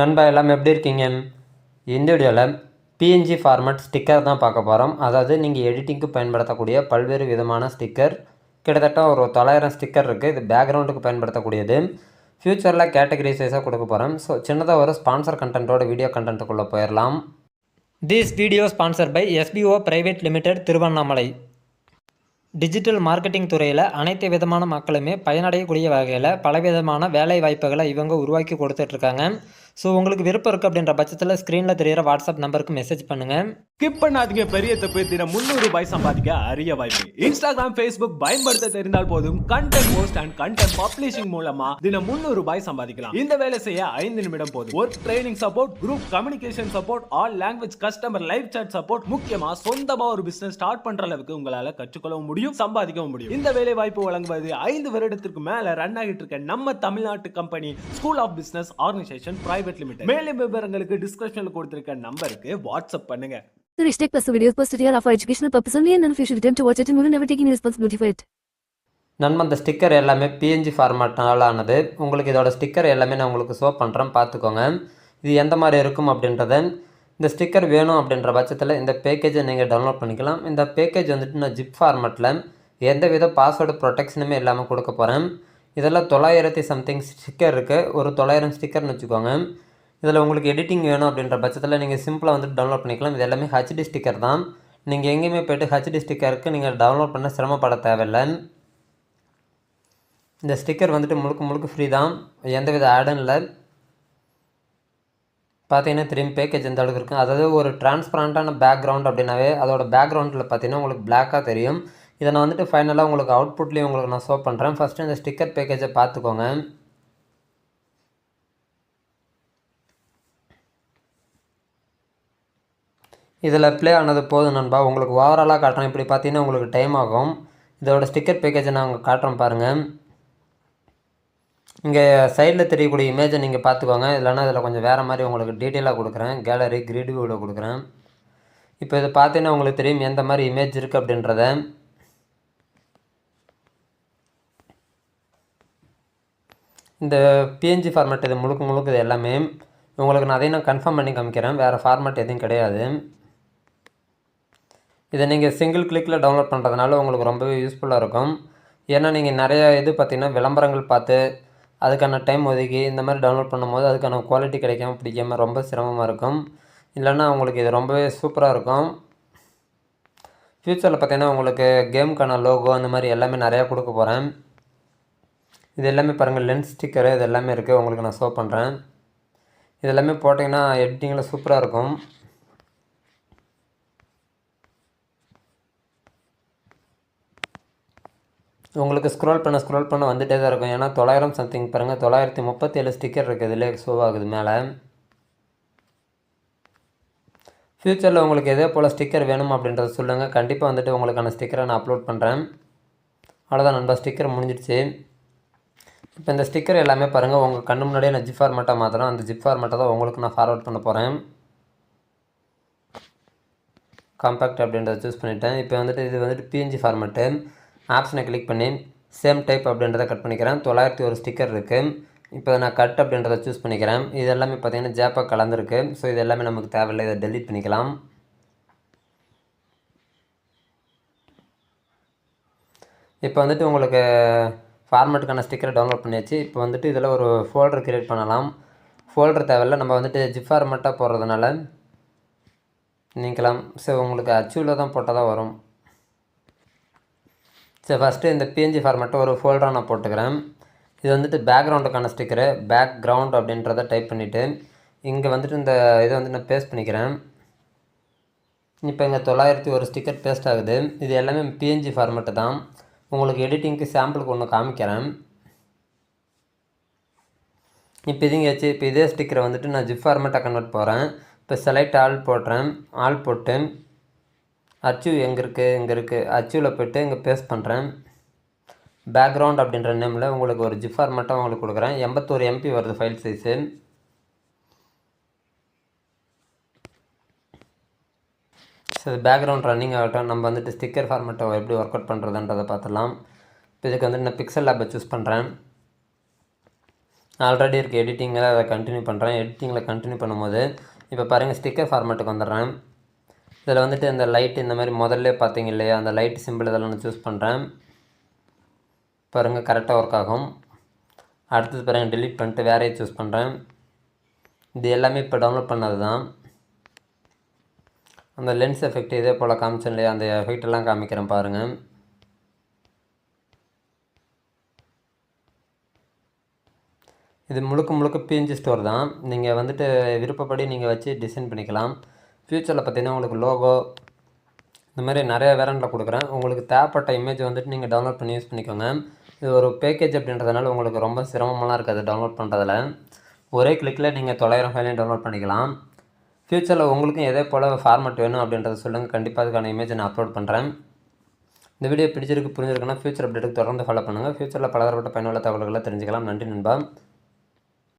நண்பா எல்லாம் எப்படி இருக்கீங்க? இந்த வீடியோவில் பிஎன்ஜி ஃபார்மேட் ஸ்டிக்கர் தான் பார்க்க போகிறோம். அதாவது நீங்கள் எடிட்டிங்க்கு பயன்படுத்தக்கூடிய பல்வேறு விதமான ஸ்டிக்கர். கிட்டத்தட்ட ஒரு 900 ஸ்டிக்கர் இருக்குது. இது பேக்ரவுண்டுக்கு பயன்படுத்தக்கூடியது. ஃப்யூச்சரில் கேட்டகரி சைஸாக கொடுக்க போகிறோம். ஸோ சின்னதாக ஒரு ஸ்பான்சர் கண்டென்ட்டோட வீடியோ கண்டென்ட்டுக்குள்ளே போயிடலாம். This video sponsor by SPO private limited Tiruvannamalai. Digital marketing துறையில் அனைத்து விதமான மக்களுமே பயனடையக்கூடிய வகையில் பலவிதமான வேலை வாய்ப்புகளை இவங்க உருவாக்கி கொடுத்துட்ருக்காங்க. ஸோ உங்களுக்கு விருப்பம் இருக்குது அப்படின்ற பட்சத்தில் ஸ்க்ரீனில் தெரிகிற வாட்ஸ்அப் நம்பருக்கு மெசேஜ் பண்ணுங்கள். ஸ்கிப் பண்ணாதீங்க. பெரிய தப்பு. தினம் 300 ரூபாய் சம்பாதிக்க அரிய வாய்ப்பு. இன்ஸ்டாகிராம், ஃபேஸ்புக் பயன்படுத்த தெரிந்தால் போதும் content post and content publishing மூலமா தினம் 300 ரூபாய் சம்பாதிக்கலாம். இந்த வேலை செய்ய 5 நிமிடம் போதும். Work training support, group communication support, all language customer live chat support, முக்கியமா சொந்தமா ஒரு பிசினஸ் ஸ்டார்ட் பண்ற அளவுக்கு உங்களால கற்றுக்கொள்ளவும் முடியும், சம்பாதிக்கவும் முடியும். இந்த வேலை வாய்ப்பு வழங்குவது 5 வருடத்திற்கு மேல ரன் ஆகிட்டு இருக்க நம்ம தமிழ்நாட்டு company school of business organisation private limited. மேலும் விவரங்களுக்கு டிஸ்கிரிப்ஷன்ல கொடுத்திருக்க நம்பருக்கு வாட்ஸ்அப் பண்ணுங்க. The Rishtec Plus videos posted here are for educational purpose only and none of you should attempt to watch it and will never take any responsibility for it. நண்பா இந்த sticker எல்லாமே PNG ஃபார்மேட்னால ஆனது. உங்களுக்கு இதோட sticker எல்லாமே நான் உங்களுக்கு show பண்ணுறேன், பார்த்துக்கோங்க. இது எந்த மாதிரி இருக்கும் அப்படின்றத. இந்த ஸ்டிக்கர் வேணும் அப்படின்ற பட்சத்தில் இந்த பேக்கேஜை நீங்கள் டவுன்லோட் பண்ணிக்கலாம். இந்த பேக்கேஜ் வந்துட்டு நான் ஜிப் ஃபார்மேட்டில் எந்தவித பாஸ்வேர்டு ப்ரொடெக்ஷனுமே இல்லாமல் கொடுக்க போகிறேன். இதெல்லாம் 900 சம்திங் ஸ்டிக்கர் இருக்குது. ஒரு 900 ஸ்டிக்கர்னு வச்சுக்கோங்க. இதில் உங்களுக்கு எடிட்டிங் வேணும் அப்படின்ற பட்சத்தில் நீங்கள் சிம்பிளாக வந்துட்டு டவுன்லோட் பண்ணிக்கலாம். இது எல்லாமே ஹெச்டி ஸ்டிக்கர் தான். நீங்கள் எங்கேயுமே போய்ட்டு ஹெச்டி ஸ்டிக்கருக்கு நீங்கள் டவுன்லோட் பண்ண சிரமப்பட தேவையில்லை. இந்த ஸ்டிக்கர் வந்துட்டு முழுக்க ஃப்ரீ தான், எந்தவித ஆடும் இல்லை. பார்த்தீங்கன்னா திரும்பி பேக்கேஜ் எந்த அளவுக்கு இருக்கும். அதாவது ஒரு டிரான்ஸ்பரண்ட்டான பேக்ரவுண்ட் அப்படின்னாவே அதோட பேக்ரவுண்டில் பார்த்தீங்கன்னா உங்களுக்கு பிளாக்காக தெரியும். இதை நான் வந்துட்டு ஃபைனலாக உங்களுக்கு அவுட்புட்லேயும் உங்களுக்கு நான் ஷோ பண்ணுறேன். ஃபஸ்ட்டு இந்த ஸ்டிக்கர் பேக்கேஜை பார்த்துக்கோங்க. இதில் ப்ளே ஆனது போதும் நண்பா. உங்களுக்கு ஓவராலாக காட்டுறேன். இப்படி பார்த்தீங்கன்னா உங்களுக்கு டைம் ஆகும். இதோட ஸ்டிக்கர் பேக்கேஜை நான் உங்களுக்கு காட்டுறேன் பாருங்கள். இங்கே சைடில் தெரியக்கூடிய இமேஜை நீங்கள் பார்த்துக்கோங்க. இல்லைன்னா இதில் கொஞ்சம் வேறு மாதிரி உங்களுக்கு டீட்டெயிலாக கொடுக்குறேன். கேலரி கிரிட் வியூவில் கொடுக்குறேன். இப்போ இதை பார்த்தீங்கன்னா உங்களுக்கு தெரியும் எந்த மாதிரி இமேஜ் இருக்குது அப்படின்றத. இந்த பிஎன்ஜி ஃபார்மேட் இது முழுக்க இது எல்லாமே உங்களுக்கு நான் அதையும் நான் கன்ஃபார்ம் பண்ணி காமிக்கிறேன். வேறு ஃபார்மேட் எதுவும் கிடையாது. இதை நீங்கள் சிங்கிள் கிளிக்கில் டவுன்லோட் பண்ணுறதுனால உங்களுக்கு ரொம்பவே யூஸ்ஃபுல்லாக இருக்கும். ஏன்னா நீங்கள் நிறையா பார்த்திங்கன்னா விளம்பரங்கள் பார்த்து அதுக்கான டைம் ஒதுக்கி இந்த மாதிரி டவுன்லோட் பண்ணும்போது அதுக்கான குவாலிட்டி கிடைக்காம பிடிக்காமல் ரொம்ப சிரமமாக இருக்கும். இல்லைன்னா உங்களுக்கு இது ரொம்பவே சூப்பராக இருக்கும். ஃப்யூச்சரில் பார்த்திங்கன்னா உங்களுக்கு கேமுக்கான லோகோ அந்த மாதிரி எல்லாமே நிறையா கொடுக்க போகிறேன். இது எல்லாமே பாருங்கள், லென்ஸ் ஸ்டிக்கரு இது எல்லாமே இருக்குது. உங்களுக்கு நான் ஷோ பண்ணுறேன். இது எல்லாமே போட்டிங்கன்னா எடிட்டிங்கில் சூப்பராக இருக்கும். உங்களுக்கு ஸ்க்ரோல் பண்ண வந்துகிட்டே தான் இருக்கும். ஏன்னா 900 சம்திங் பாருங்கள், 937 ஸ்டிக்கர் இருக்குது. இதில் ஷோ ஆகுது மேலே. ஃப்யூச்சரில் உங்களுக்கு எதே போல் ஸ்டிக்கர் வேணும் அப்படின்றத சொல்லுங்கள். கண்டிப்பாக வந்துட்டு உங்களுக்கான ஸ்டிக்கரை நான் அப்லோட் பண்ணுறேன். அவ்வளோதான் நண்பா, ஸ்டிக்கர் முடிஞ்சிடுச்சு. இப்போ இந்த ஸ்டிக்கர் எல்லாமே பாருங்கள் உங்கள் கண்ணு முன்னாடியே நான் ஜிப் ஃபார்மேட்டாக மாற்றுறேன். அந்த ஜிப் ஃபார்மேட்டை தான் உங்களுக்கு நான் ஃபார்வர்ட் பண்ண போகிறேன். காம்பேக்ட் அப்படின்றத சூஸ் பண்ணிவிட்டேன். இப்போ வந்துட்டு இது வந்துட்டு பிஎன்ஜி ஃபார்மேட்டு. ஆப்ஷனை கிளிக் பண்ணி சேம் டைப் அப்படின்றத கட் பண்ணிக்கிறேன். 901 ஸ்டிக்கர் இருக்குது. இப்போ நான் கட் அப்படின்றத சூஸ் பண்ணிக்கிறேன். இது எல்லாமே பார்த்திங்கன்னா ஜேப்பாக கலந்துருக்கு. ஸோ இது எல்லாமே நமக்கு தேவையில்லை. இதை டெலீட் பண்ணிக்கலாம். இப்போ வந்துட்டு உங்களுக்கு ஃபார்மேட்டுக்கான ஸ்டிக்கரை டவுன்லோட் பண்ணியாச்சு. இப்போ வந்துட்டு இதில் ஒரு ஃபோல்டர் க்ரியேட் பண்ணலாம். ஃபோல்டர் தேவையில்லை, நம்ம வந்துட்டு ஜிப் ஃபார்மேட்டாக போடுறதுனால நீக்கலாம். ஸோ உங்களுக்கு அச்சீவில் தான் போட்டால் தான் வரும். சரி, ஃபஸ்ட்டு இந்த பிஎன்ஜி ஃபார்மேட்டை ஒரு ஃபோல்டராக நான் போட்டுக்கிறேன். இது வந்துட்டு பேக்ரவுண்டுக்கான ஸ்டிக்கரு. பேக்ரவுண்ட் அப்படின்றத டைப் பண்ணிவிட்டு இங்கே வந்துட்டு இந்த இதை வந்து நான் பேஸ்ட் பண்ணிக்கிறேன். இப்போ இங்கே 901 ஸ்டிக்கர் பேஸ்ட் ஆகுது. இது எல்லாமே பிஎன்ஜி ஃபார்மேட்டு தான். உங்களுக்கு எடிட்டிங்க்கு சாம்பிளுக்கு ஒன்று காமிக்கிறேன். இப்போ இதுங்காச்சு. இப்போ இதே ஸ்டிக்கரை வந்துட்டு நான் ஜிப் ஃபார்மேட்டாக கன்வெர்ட் போகிறேன். இப்போ செலக்ட் ஆல் போடுறேன். ஆல் போட்டு அச்சீவ் இங்கே இருக்குது. அச்சீவில் போய்ட்டு இங்கே பேஸ்ட் பண்ணுறேன். பேக்ரவுண்ட் அப்படின்ற நேமில் உங்களுக்கு ஒரு ஜிப் ஃபார்மேட்டாக உங்களுக்கு கொடுக்குறேன். 81 MB வருது file size. So background running ஆகட்டும். நம்ம வந்துட்டு ஸ்டிக்கர் ஃபார்மேட்டை எப்படி ஒர்க் அவுட் பண்ணுறதுன்றதை பார்த்துடலாம். இப்போ இதுக்கு வந்துட்டு நான் பிக்சல் லேப்பை சூஸ் பண்ணுறேன். ஆல்ரெடி இருக்க எடிட்டிங்கில் அதை கண்டினியூ பண்ணுறேன். எடிட்டிங்கில் கண்டினியூ பண்ணும்போது இப்போ பாருங்கள் ஸ்டிக்கர் ஃபார்மேட்டுக்கு வந்துடுறேன். இதில் வந்துட்டு இந்த லைட் இந்த மாதிரி முதல்ல பார்த்தீங்க இல்லையா, அந்த லைட் சிம்பிள் இதெல்லாம் நான் சூஸ் பண்ணுறேன். பாருங்கள் கரெக்டாக ஒர்க் ஆகும். அடுத்தது பாருங்கள் delete பண்ணிட்டு வேறையை சூஸ் பண்ணுறேன். இது எல்லாமே இப்போ டவுன்லோட் பண்ணது தான். அந்த லென்ஸ் எஃபெக்ட் இதே போல் காமிச்சேன் இல்லையா, அந்த எஃபெக்ட் எல்லாம் காமிக்கிறேன் பாருங்கள். இது முழுக்க பிஎன்ஜி ஸ்டோர் தான். நீங்கள் வந்துட்டு விருப்பப்படி நீங்கள் வச்சு டிசைன் பண்ணிக்கலாம். ஃப்யூச்சரில் பார்த்தீங்கன்னா உங்களுக்கு லோகோ இந்த மாதிரி நிறைய வேரண்டில் கொடுக்குறேன். உங்களுக்கு தேவைப்பட்ட இமேஜ் வந்துட்டு நீங்கள் டவுன்லோட் பண்ணி யூஸ் பண்ணிக்கோங்க. இது ஒரு பேக்கேஜ் அப்படின்றதுனால உங்களுக்கு ரொம்ப சிரமமெல்லாம் இருக்காது டவுன்லோட் பண்ணுறதுல. ஒரே கிளிக்கில் நீங்கள் 900 ஃபைலையும் டவுன்லோட் பண்ணிக்கலாம். ஃப்யூச்சரில் உங்களுக்கும் எதே போல் ஃபார்மேட் வேணும் அப்படின்றத சொல்லுங்கள். கண்டிப்பாக அதுக்கான இமேஜை நான் அப்லோட் பண்ணுறேன். இந்த வீடியோ பிடிச்சிருக்கு புரிஞ்சிருக்குன்னா ஃப்யூச்சர் அப்டேட்டுக்கு தொடர்ந்து ஃபாலோ பண்ணுங்கள். ஃப்யூச்சரில் பலதரப்பட்ட பயனுள்ள தகவல்களை தெரிஞ்சுக்கலாம். நன்றி நண்பா.